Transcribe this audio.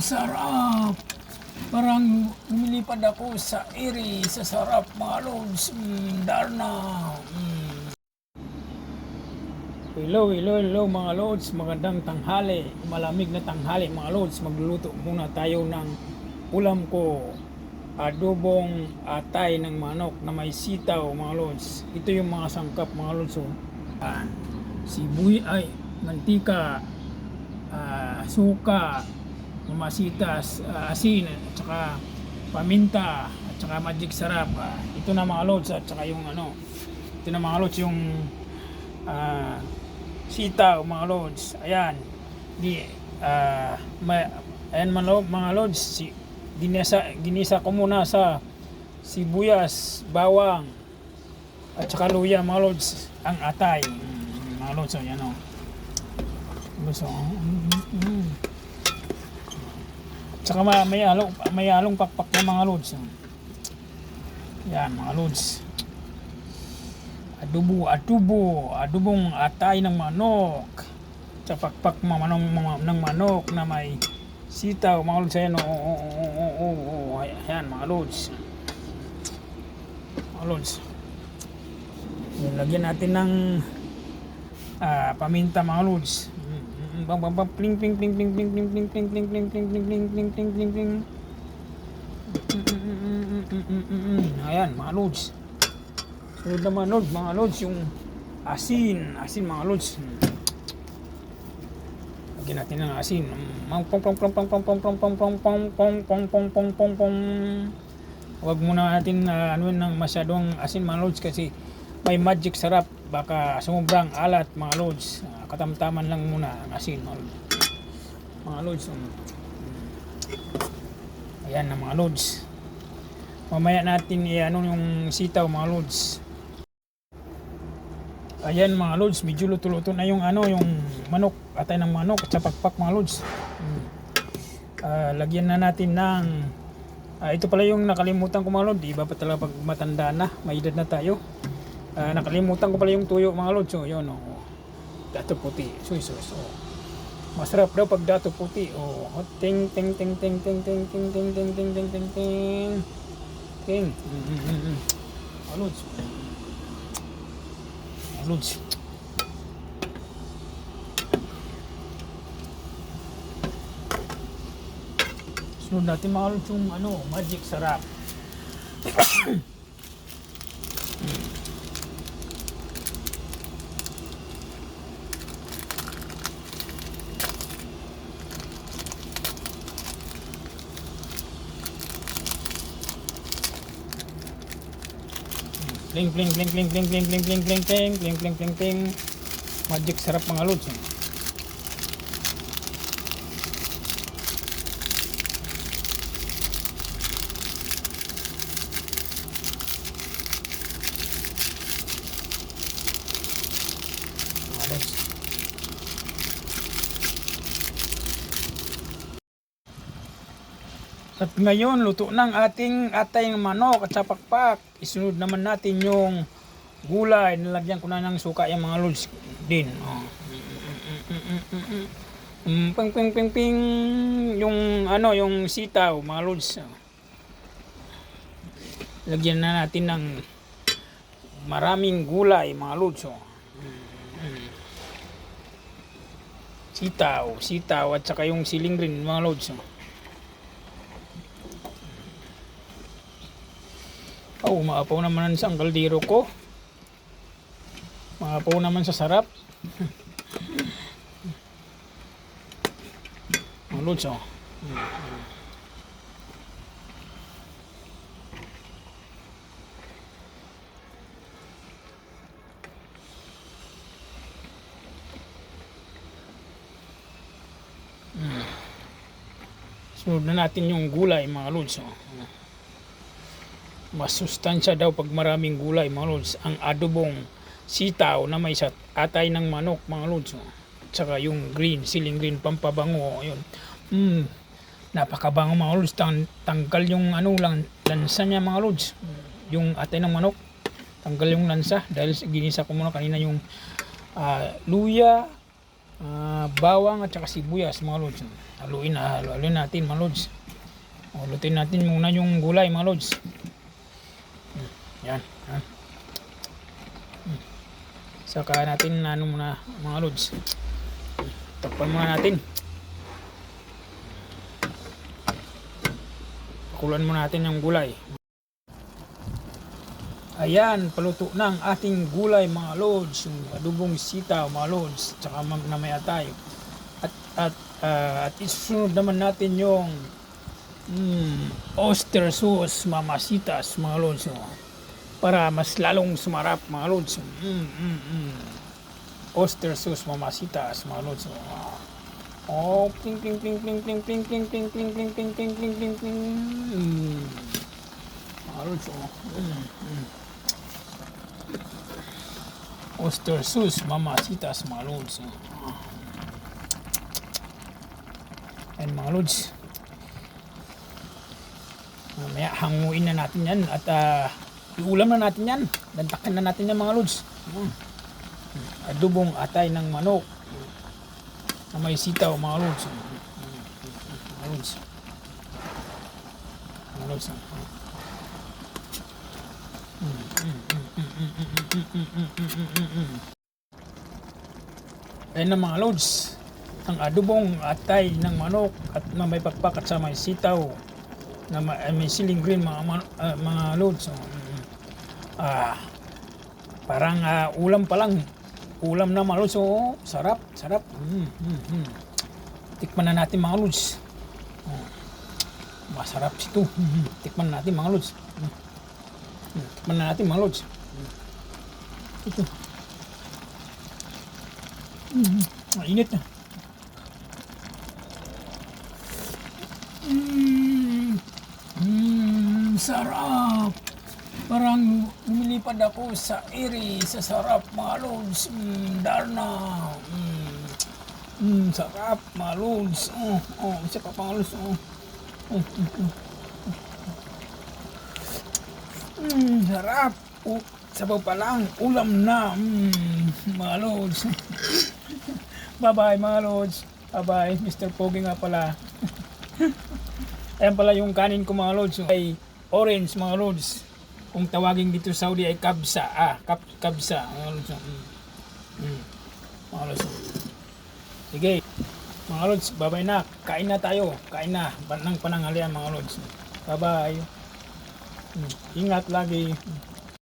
Sarap! Parang lumilipad ako sa ere, sa sarap mga lods. Darna. Hello mga lods. Magandang tanghali. Malamig na tanghali mga lods. Magluluto muna tayo ng ulam ko. Adobong atay ng manok na may sitaw mga lods. Ito yung mga sangkap mga lods. Sibuyas, mantika, suka, mamasitas, asin, at saka paminta, at saka magic sarap. Ito na mga lods, at saka yung ito na mga lods, yung sitaw mga lods. Ayan. Ayan mga lods, ginisa ko muna sa sibuyas, bawang, at saka luya mga lods, ang atay. Mga lods, ayan o. Tsaka may halong pakpak ng mga lods. Yan mga lods. Adobong atay ng manok. Tsaka pakpak ng manok na may sitaw mga lods. Ayan ayan mga lods. Mga lods. Lagyan natin ng paminta mga lods. Pling pling pling pling pling pling pling pling pling pling pling pling pling pling pling pling pling. Ayan mga lods. Sunod naman mga lods, yung asin mga lods. Lagyan natin ng asin. Huwag muna natin ng masyadong asin mga lods kasi may magic sarap, baka sumubrang alat mga lods. Katamtaman lang muna ang asin mga lods. Ayan na mga lods. Mamaya natin yung sitaw mga lods. Ayan mga lods, medyo luto-luto na yung yung manok, atay ng manok at pakpak mga lods. Lagyan na natin ng ito pala yung nakalimutan ko mga lods. Iba pa talaga pag matanda na, may edad na tayo. Nakalimutan ko pala yung tuyo mga lods. Yun dato puti. So. Masarap daw pag dato puti. Ting ting ting ting ting ting ting ting ting ting ting ting ting. Ting. Lods. Lods. Sunod natin mga lods yung magic sarap. Pling pling pling pling pling pling pling pling pling pling pling pling pling pling. Magic sarap mga lods. At ngayon, luto ng ating atay ng manok at pakpak. Isunod naman natin yung gulay. Nilagyan ko na ng suka yung mga lods din. Ping ping ping ping. Yung yung sitaw mga lods. Lagyan na natin ng maraming gulay mga lods. Sitaw at saka yung siling rin mga lods. Maapaw naman sa kaldero ko. Maapaw naman sa sarap. Mga lods Sunod na natin yung gulay mga lods. Mas sustansya daw pag maraming gulay mga lods. Ang adobong sitaw na may atay ng manok mga lods. Tsaka yung siling green pampabango. Yun. Napakabango mga lods. Tanggal yung lansa niya mga lods. Yung atay ng manok, tanggal yung lansa dahil ginisa ko muna kanina yung luya, bawang at saka sibuyas mga lods. Haluin natin mga lods. Lutuin natin muna yung gulay mga lods. Yan. Saka natin muna mga lods. Takpan muna natin. Pakulan muna natin yung gulay. Ayan, paluto na ang ating gulay mga lods, yung adobong sitaw mga lods, tsaka magnamaya tayo. At isunod naman natin yung oyster sauce mamasitas mga lods, para mas lalong sumarap mga lods. Oyster sauce mamasitas mga lods. Pling pling pling pling pling pling pling pling pling pling pling pling pling pling pling. Mga lods. Oyster sauce mamasitas mga lods. Ayan mga lods. Mamaya hanguin na natin yan at iulam na natin yan. Dantakin na natin yan mga lods. Adobong atay ng manok na may sitaw mga lods. Mga lods. Mga lods. Ayan na mga lods, ang adobong atay ng manok at may pakpak at sa may sitaw na may siling green mga lods. Parang ulam pa lang. Ulam na mga lods. Sarap. Tikman na natin mga lods. Masarap ito. Tikman na natin mga lods. Tikman na natin mga lods. Ito. Mainit na. Sarap. Parang lumilipad ako sa ere, sa sarap mga lods. Darna. Sarap mga lods. Isa pa mga lods. Sarap. Sabaw pa lang, ulam na. Mga lods. Bye-bye mga lods. Bye-bye. Mr. Pogi nga pala. Ayan pala yung kanin ko mga lods. Ay orange mga lods. Kung tawagin dito sa Saudi ay kabsa. Kabsa mga lods. Mga lods. Sige. Mga lods, bye-bye na. Kain na tayo. Kain na. Ng pananghalian mga lods. Bye-bye. Ingat lagi.